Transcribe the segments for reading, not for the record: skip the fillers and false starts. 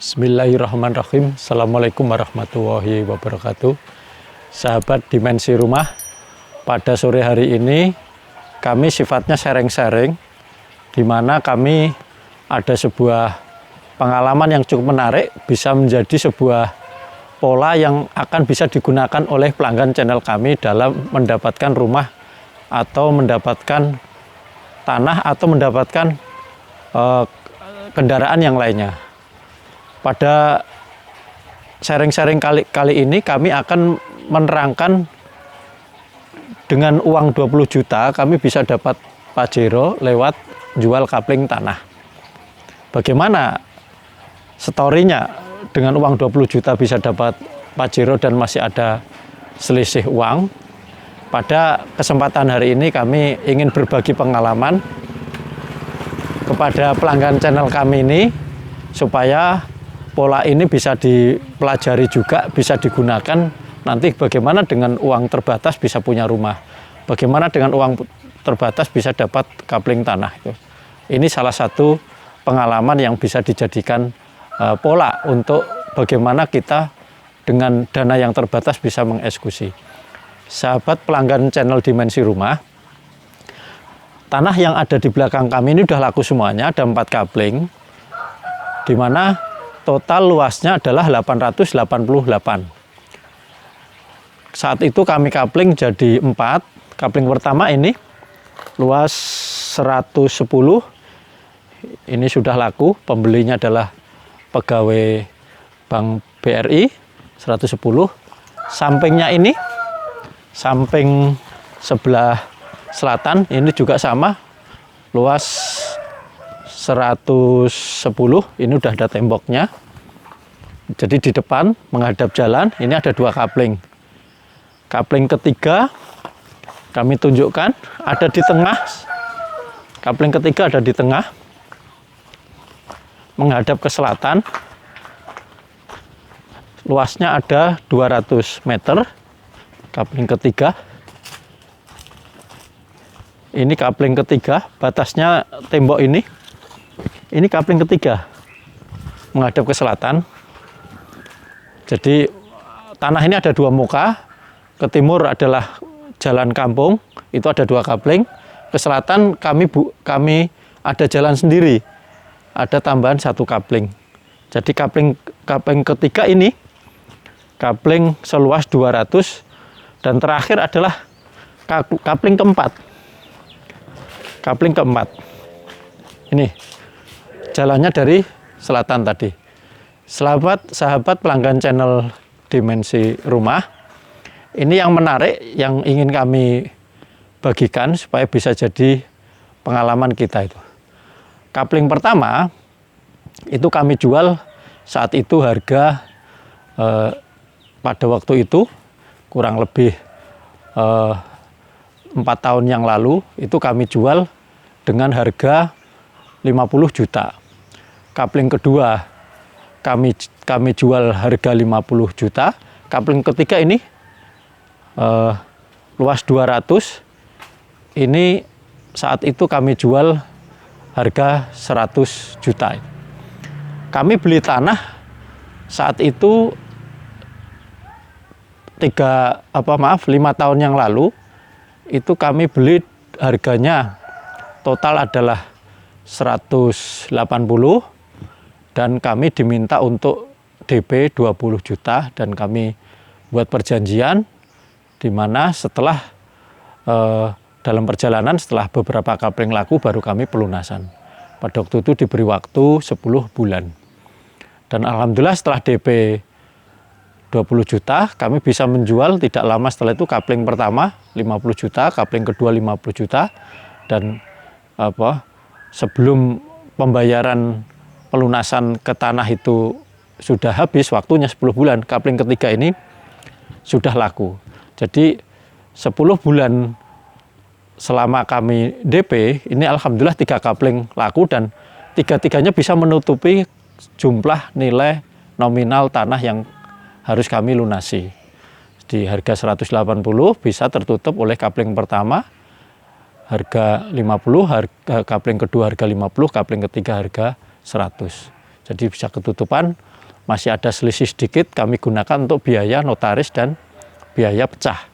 Bismillahirrahmanirrahim. Assalamualaikum warahmatullahi wabarakatuh. Sahabat Dimensi Rumah, pada sore hari ini kami sifatnya sharing-sharing, di mana kami ada sebuah pengalaman yang cukup menarik, bisa menjadi sebuah pola yang akan bisa digunakan oleh pelanggan channel kami dalam mendapatkan rumah atau mendapatkan tanah atau mendapatkan kendaraan yang lainnya. Pada sharing-sharing kali ini kami akan menerangkan dengan uang 20 juta kami bisa dapat Pajero lewat jual kapling tanah. Bagaimana story-nya dengan uang 20 juta bisa dapat Pajero dan masih ada selisih uang? Pada kesempatan hari ini kami ingin berbagi pengalaman kepada pelanggan channel kami ini supaya pola ini bisa dipelajari juga, bisa digunakan nanti bagaimana dengan uang terbatas bisa punya rumah, bagaimana dengan uang terbatas bisa dapat kapling tanah. Ini salah satu pengalaman yang bisa dijadikan pola untuk bagaimana kita dengan dana yang terbatas bisa mengeksekusi. Sahabat pelanggan channel Dimensi Rumah, tanah yang ada di belakang kami ini sudah laku semuanya, ada 4 kapling, di mana total luasnya adalah 888. Saat itu kami kapling jadi 4. Kapling pertama ini luas 110. Ini sudah laku, pembelinya adalah pegawai Bank BRI 110. Sampingnya ini, samping sebelah selatan ini juga sama, luas 110. Ini udah ada temboknya. Jadi di depan menghadap jalan ini ada 2 kapling. Kapling ketiga kami tunjukkan ada di tengah. Kapling ketiga ada di tengah menghadap ke selatan. Luasnya ada 200 meter. Kapling ketiga. Ini kapling ketiga, batasnya tembok ini. Ini kapling ketiga menghadap ke selatan. Jadi tanah ini ada 2 muka. Ke timur adalah jalan kampung, itu ada 2 kapling. Ke selatan kami ada jalan sendiri, ada tambahan 1 kapling. Jadi kapling ketiga ini kapling seluas 200, dan terakhir adalah kapling keempat. Kapling keempat ini jalannya dari selatan tadi. Sahabat pelanggan channel Dimensi Rumah, ini yang menarik yang ingin kami bagikan supaya bisa jadi pengalaman kita itu. Kapling pertama itu kami jual saat itu harga pada waktu itu kurang lebih 4 tahun yang lalu itu kami jual dengan harga 50 juta. Kapling kedua kami jual harga 50 juta. Kapling ketiga ini luas 200. Ini saat itu kami jual harga 100 juta. Kami beli tanah saat itu 5 tahun yang lalu itu kami beli harganya total adalah 180, dan kami diminta untuk DP 20 juta dan kami buat perjanjian di mana setelah dalam perjalanan setelah beberapa kapling laku baru kami pelunasan. Pada waktu itu diberi waktu 10 bulan. Dan alhamdulillah setelah DP 20 juta kami bisa menjual tidak lama setelah itu kapling pertama 50 juta, kapling kedua 50 juta, dan sebelum pembayaran pelunasan ke tanah itu sudah habis waktunya 10 bulan, kapling ketiga ini sudah laku. Jadi 10 bulan selama kami DP, ini alhamdulillah 3 kapling laku dan 3-tiganya bisa menutupi jumlah nilai nominal tanah yang harus kami lunasi. Di harga 180 bisa tertutup oleh kapling pertama harga 50, harga kapling kedua harga 50, kapling ketiga harga 100. Jadi bisa ketutupan, masih ada selisih sedikit kami gunakan untuk biaya notaris dan biaya pecah.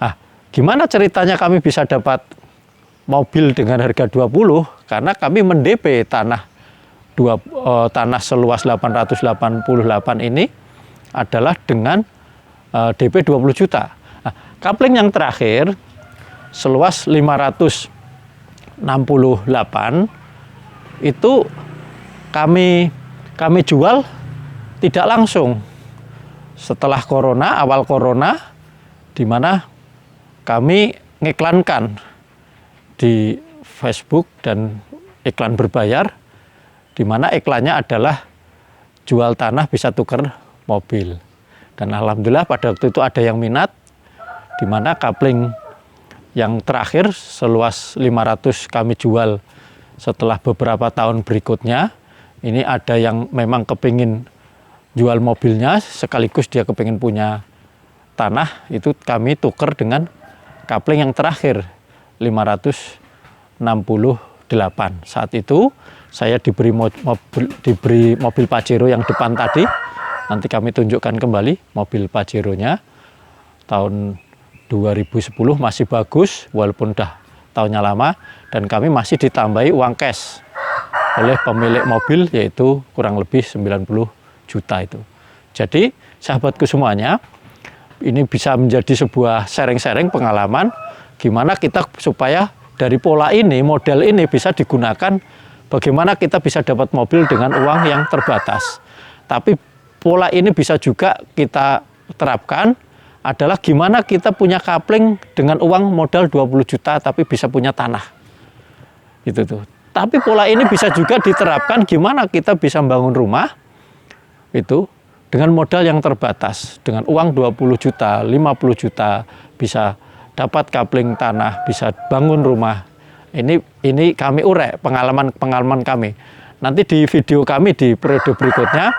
Nah, gimana ceritanya kami bisa dapat mobil dengan harga 20? Karena kami mendp tanah tanah seluas 888 ini adalah dengan DP 20 juta. Nah, kapling yang terakhir seluas 568 itu kami jual tidak langsung setelah corona, awal corona, di mana kami ngiklankan di Facebook dan iklan berbayar, di mana iklannya adalah jual tanah bisa tuker mobil. Dan alhamdulillah pada waktu itu ada yang minat, di mana kapling yang terakhir seluas 500 kami jual setelah beberapa tahun berikutnya. Ini ada yang memang kepingin jual mobilnya sekaligus dia kepingin punya tanah, itu kami tuker dengan kapling yang terakhir 568. Saat itu saya diberi mobil Pajero yang depan tadi. Nanti kami tunjukkan kembali mobil Pajeronya tahun 2010, masih bagus walaupun dah tahunnya lama, dan kami masih ditambahi uang cash oleh pemilik mobil, yaitu kurang lebih 90 juta itu. Jadi sahabatku semuanya, ini bisa menjadi sebuah sharing-sharing pengalaman gimana kita supaya dari pola ini, model ini bisa digunakan, bagaimana kita bisa dapat mobil dengan uang yang terbatas. Tapi pola ini bisa juga kita terapkan adalah gimana kita punya kapling dengan uang modal 20 juta tapi bisa punya tanah. Itu tuh. Tapi pola ini bisa juga diterapkan gimana kita bisa membangun rumah itu dengan modal yang terbatas. Dengan uang 20 juta, 50 juta bisa dapat kapling tanah, bisa bangun rumah. Ini kami urek pengalaman kami. Nanti di video kami di periode berikutnya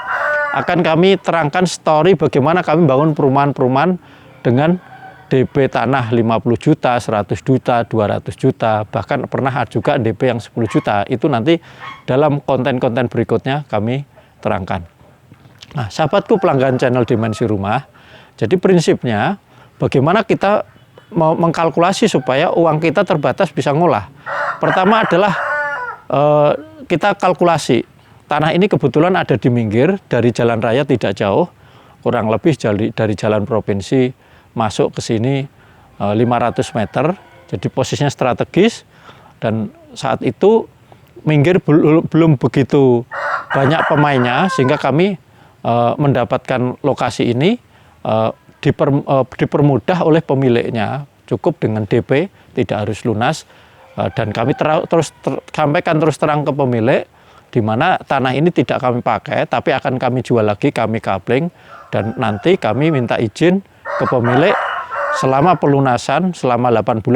akan kami terangkan story bagaimana kami bangun perumahan-perumahan dengan DP tanah 50 juta, 100 juta, 200 juta, bahkan pernah juga DP yang 10 juta. Itu nanti dalam konten-konten berikutnya kami terangkan. Nah, sahabatku pelanggan channel Dimensi Rumah, jadi prinsipnya bagaimana kita mau mengkalkulasi supaya uang kita terbatas bisa ngolah. Pertama adalah kita kalkulasi. Tanah ini kebetulan ada di minggir dari jalan raya tidak jauh, kurang lebih dari jalan provinsi masuk ke sini 500 meter, jadi posisinya strategis, dan saat itu minggir belum begitu banyak pemainnya, sehingga kami mendapatkan lokasi ini dipermudah oleh pemiliknya, cukup dengan DP, tidak harus lunas, dan kami sampaikan terus terang ke pemilik, di mana tanah ini tidak kami pakai, tapi akan kami jual lagi, kami kapling, dan nanti kami minta izin ke pemilik selama pelunasan, selama 10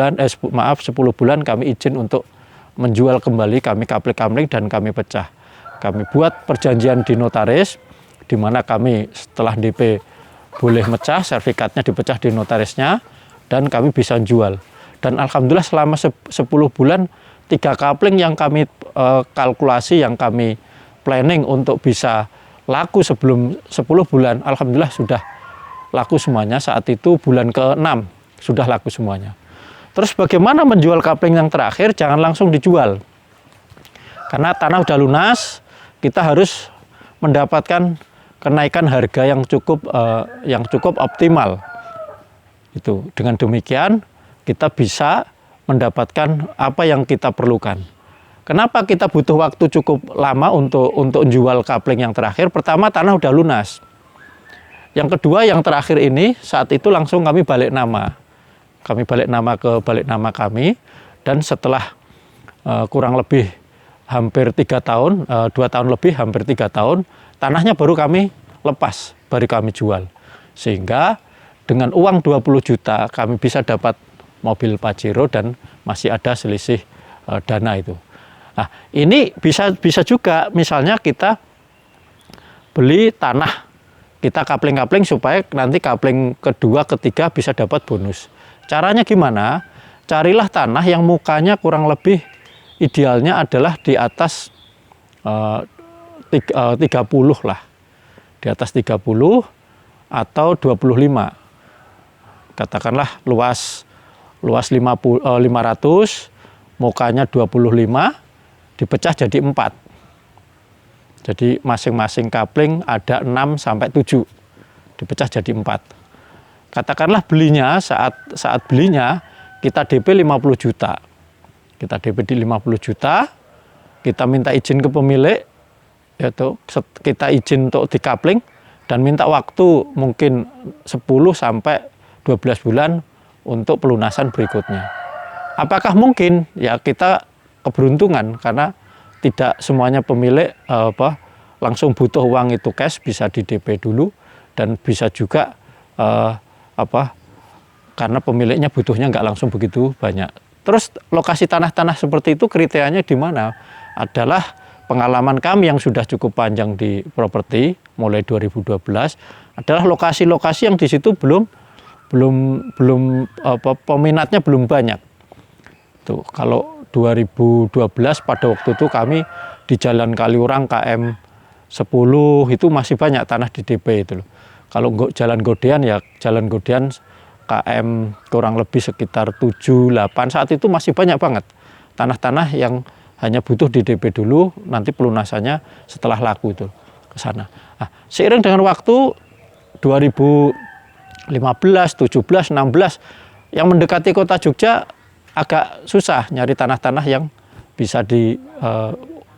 bulan kami izin untuk menjual kembali, kami kapling dan kami pecah. Kami buat perjanjian di notaris, di mana kami setelah DP boleh mecah, sertifikatnya dipecah di notarisnya, dan kami bisa jual. Dan alhamdulillah selama 10 bulan, 3 kapling yang kami kalkulasi, yang kami planning untuk bisa laku sebelum 10 bulan, alhamdulillah sudah laku semuanya. Saat itu bulan ke-6 sudah laku semuanya. Terus bagaimana menjual kapling yang terakhir? Jangan langsung dijual. Karena tanah udah lunas, kita harus mendapatkan kenaikan harga yang cukup optimal. Itu dengan demikian kita bisa mendapatkan apa yang kita perlukan. Kenapa kita butuh waktu cukup lama untuk jual kapling yang terakhir? Pertama, tanah udah lunas. Yang kedua, yang terakhir ini saat itu langsung kami balik nama. Kami balik nama ke balik nama kami, dan setelah kurang lebih hampir 3 tahun, 2 tahun lebih, hampir 3 tahun, tanahnya baru kami lepas, baru kami jual. Sehingga dengan uang 20 juta kami bisa dapat mobil Pajero dan masih ada selisih dana itu. Nah, ini bisa juga misalnya kita beli tanah, kita kapling-kapling supaya nanti kapling kedua, ketiga bisa dapat bonus. Caranya gimana? Carilah tanah yang mukanya kurang lebih idealnya adalah di atas 30 lah. Di atas 30 atau 25. Katakanlah luas 500, mukanya 25, dipecah jadi 4. Jadi masing-masing kapling ada 6 sampai 7. Dipecah jadi 4. Katakanlah belinya saat belinya kita DP 50 juta. Kita DP di 50 juta, kita minta izin ke pemilik, yaitu kita izin untuk dikapling dan minta waktu mungkin 10 sampai 12 bulan untuk pelunasan berikutnya. Apakah mungkin? Ya kita keberuntungan karena tidak semuanya pemilik langsung butuh uang itu cash, bisa di DP dulu dan bisa juga karena pemiliknya butuhnya nggak langsung begitu banyak. Terus lokasi tanah-tanah seperti itu kriterianya di mana? Adalah pengalaman kami yang sudah cukup panjang di properti mulai 2012 adalah lokasi-lokasi yang di situ belum peminatnya belum banyak. Tuh, kalau 2012 pada waktu itu kami di Jalan Kaliurang KM 10 itu masih banyak tanah di DP itu loh. Kalau Jalan Godean ya Jalan Godean KM kurang lebih sekitar 7, 8 saat itu masih banyak banget tanah-tanah yang hanya butuh di DP dulu, nanti pelunasannya setelah laku itu ke sana. Nah, seiring dengan waktu 2015, 17, 16 yang mendekati kota Jogja agak susah nyari tanah-tanah yang bisa di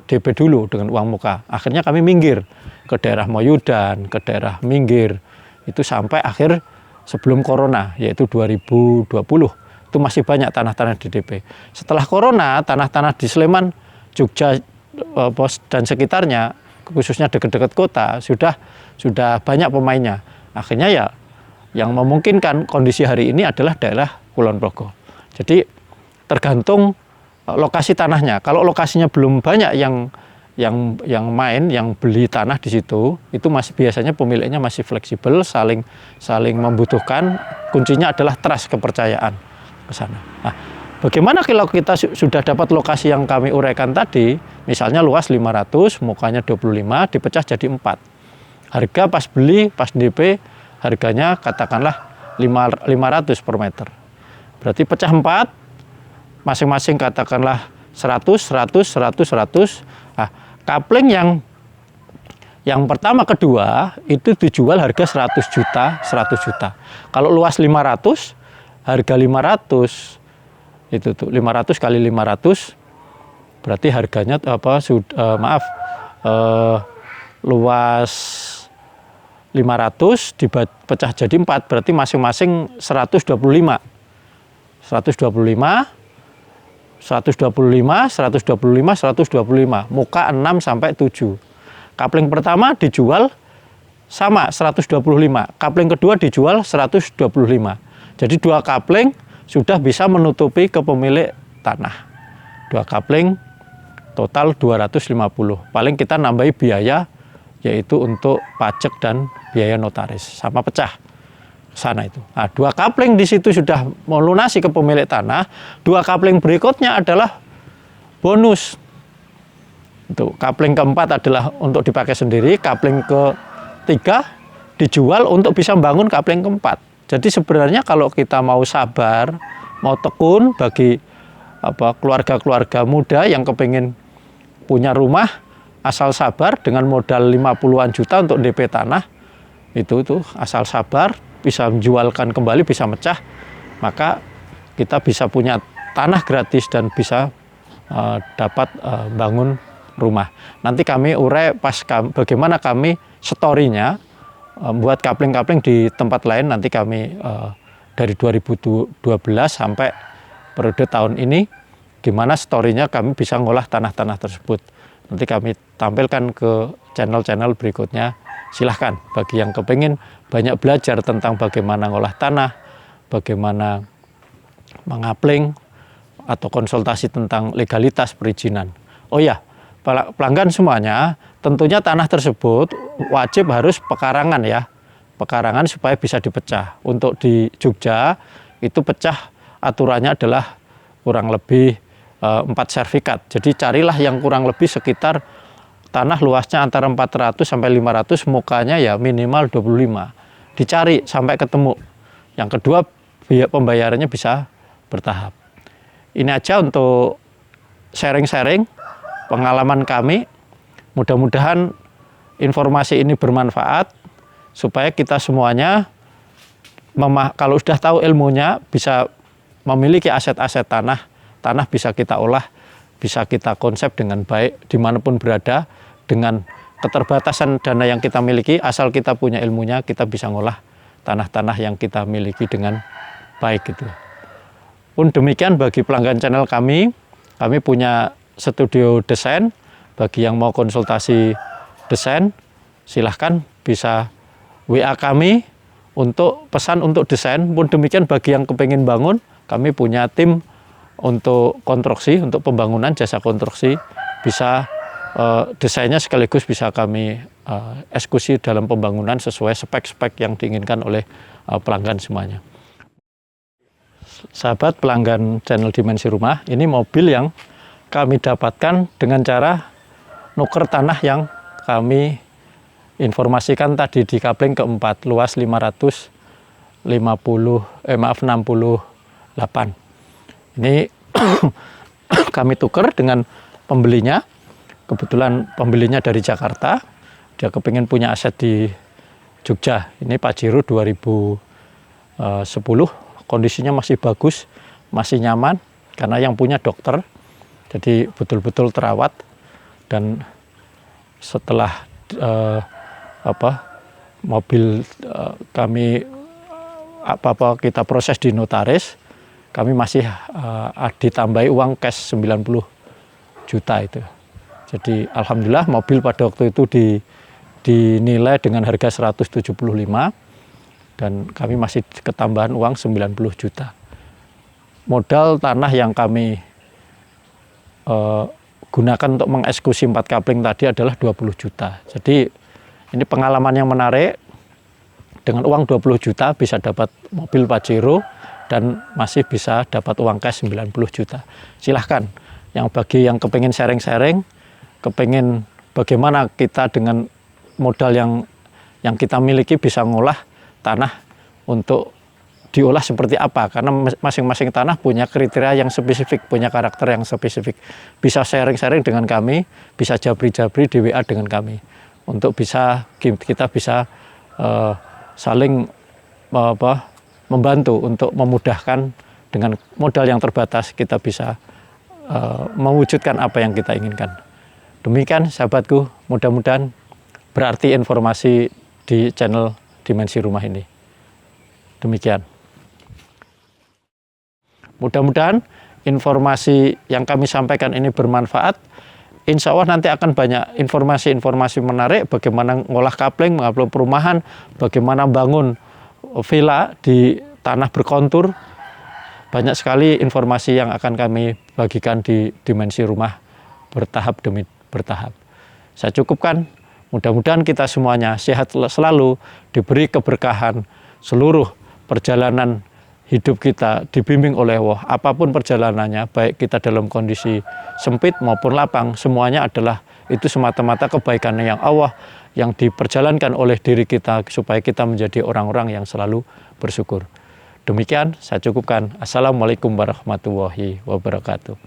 DP dulu dengan uang muka. Akhirnya kami minggir ke daerah Moyudan, ke daerah Minggir. Itu sampai akhir sebelum corona, yaitu 2020. Itu masih banyak tanah-tanah di DP. Setelah corona, tanah-tanah di Sleman, Jogja, dan sekitarnya, khususnya dekat-dekat kota, sudah banyak pemainnya. Akhirnya ya yang memungkinkan kondisi hari ini adalah daerah Kulon Progo. Jadi tergantung lokasi tanahnya. Kalau lokasinya belum banyak yang beli tanah di situ, itu masih biasanya pemiliknya masih fleksibel, saling membutuhkan. Kuncinya adalah trust, kepercayaan ke sana. Nah, bagaimana kalau kita sudah dapat lokasi yang kami uraikan tadi, misalnya luas 500, mukanya 25, dipecah jadi 4. Harga pas beli, pas DP, harganya katakanlah 500 per meter. Berarti pecah 4, masing-masing katakanlah 100, 100, 100, 100. Nah, kapling yang pertama kedua itu dijual harga 100 juta, 100 juta. Kalau luas 500, harga 500 itu tuh 500 kali 500 berarti harganya luas 500 dipecah jadi 4 berarti masing-masing 125. 125, muka 6 sampai 7. Kapling pertama dijual sama 125, kapling kedua dijual 125. Jadi 2 kapling sudah bisa menutupi ke pemilik tanah. 2 kapling total 250. Paling kita nambahi biaya yaitu untuk pajak dan biaya notaris sama pecah sana itu. Nah, 2 kapling di situ sudah melunasi ke pemilik tanah. 2 kapling berikutnya adalah bonus. Itu kapling keempat adalah untuk dipakai sendiri, kapling ketiga dijual untuk bisa membangun kapling keempat. Jadi sebenarnya kalau kita mau sabar, mau tekun bagi keluarga-keluarga muda yang kepingin punya rumah, asal sabar dengan modal 50-an juta untuk DP tanah, itu asal sabar, bisa menjualkan kembali, bisa mecah, maka kita bisa punya tanah gratis dan bisa dapat bangun rumah. Nanti kami urai bagaimana kami story-nya buat kapling-kapling di tempat lain. Nanti kami dari 2012 sampai periode tahun ini, gimana story-nya kami bisa ngolah tanah-tanah tersebut. nanti kami tampilkan ke channel-channel berikutnya. Silahkan bagi yang kepingin banyak belajar tentang bagaimana ngolah tanah, bagaimana mengapling, atau konsultasi tentang legalitas perizinan. Oh ya, pelanggan semuanya, tentunya tanah tersebut wajib harus pekarangan ya. Pekarangan supaya bisa dipecah. Untuk di Jogja itu pecah aturannya adalah kurang lebih 4 sertifikat. Jadi carilah yang kurang lebih sekitar tanah luasnya antara 400 sampai 500, mukanya ya minimal 25. Dicari sampai ketemu. Yang kedua, biaya pembayarannya bisa bertahap. Ini aja untuk sharing-sharing pengalaman kami. Mudah-mudahan informasi ini bermanfaat supaya kita semuanya kalau sudah tahu ilmunya bisa memiliki aset-aset tanah. Tanah bisa kita olah, bisa kita konsep dengan baik dimanapun berada. Dengan keterbatasan dana yang kita miliki, asal kita punya ilmunya, kita bisa ngolah tanah-tanah yang kita miliki dengan baik gitu. Pun demikian bagi pelanggan channel kami punya studio desain. Bagi yang mau konsultasi desain, silahkan bisa WA kami untuk pesan untuk desain. Pun demikian bagi yang kepingin bangun, kami punya tim untuk konstruksi, untuk pembangunan jasa konstruksi. Bisa desainnya sekaligus bisa kami eksekusi dalam pembangunan sesuai spek-spek yang diinginkan oleh pelanggan semuanya. Sahabat pelanggan channel Dimensi Rumah, ini mobil yang kami dapatkan dengan cara nuker tanah yang kami informasikan tadi di kapling keempat, luas 68. Ini kami tuker dengan pembelinya. Kebetulan pembelinya dari Jakarta, dia kepingin punya aset di Jogja. Ini Pajero 2010. Kondisinya masih bagus, masih nyaman, karena yang punya dokter, jadi betul-betul terawat. Dan setelah mobil kami kita proses di notaris, kami masih ditambahi uang cash 90 juta itu. Jadi alhamdulillah mobil pada waktu itu dinilai dengan harga 175. Dan kami masih ketambahan uang 90 juta. Modal tanah yang kami gunakan untuk mengeksekusi 4 kapling tadi adalah 20 juta. Jadi ini pengalaman yang menarik. Dengan uang 20 juta bisa dapat mobil Pajero dan masih bisa dapat uang cash 90 juta. Silahkan, bagi yang kepingin sharing-sharing, kepingin bagaimana kita dengan modal yang kita miliki bisa ngolah tanah untuk diolah seperti apa, karena masing-masing tanah punya kriteria yang spesifik, punya karakter yang spesifik. Bisa sharing-sharing dengan kami, bisa jabri-jabri di WA dengan kami, untuk kita bisa saling membantu untuk memudahkan. Dengan modal yang terbatas kita bisa mewujudkan apa yang kita inginkan. Demikian sahabatku, mudah-mudahan berarti informasi di channel Dimensi Rumah ini. Demikian. Mudah-mudahan informasi yang kami sampaikan ini bermanfaat. Insya Allah nanti akan banyak informasi-informasi menarik bagaimana ngolah kapling, mengapling perumahan, bagaimana bangun villa di tanah berkontur. Banyak sekali informasi yang akan kami bagikan di Dimensi Rumah bertahap demi bertahap. Saya cukupkan. Mudah-mudahan kita semuanya sehat selalu, diberi keberkahan, seluruh perjalanan hidup kita dibimbing oleh Allah. Apapun perjalanannya, baik kita dalam kondisi sempit maupun lapang, semuanya adalah itu semata-mata kebaikan yang Allah yang diperjalankan oleh diri kita supaya kita menjadi orang-orang yang selalu bersyukur. Demikian saya cukupkan. Assalamualaikum warahmatullahi wabarakatuh.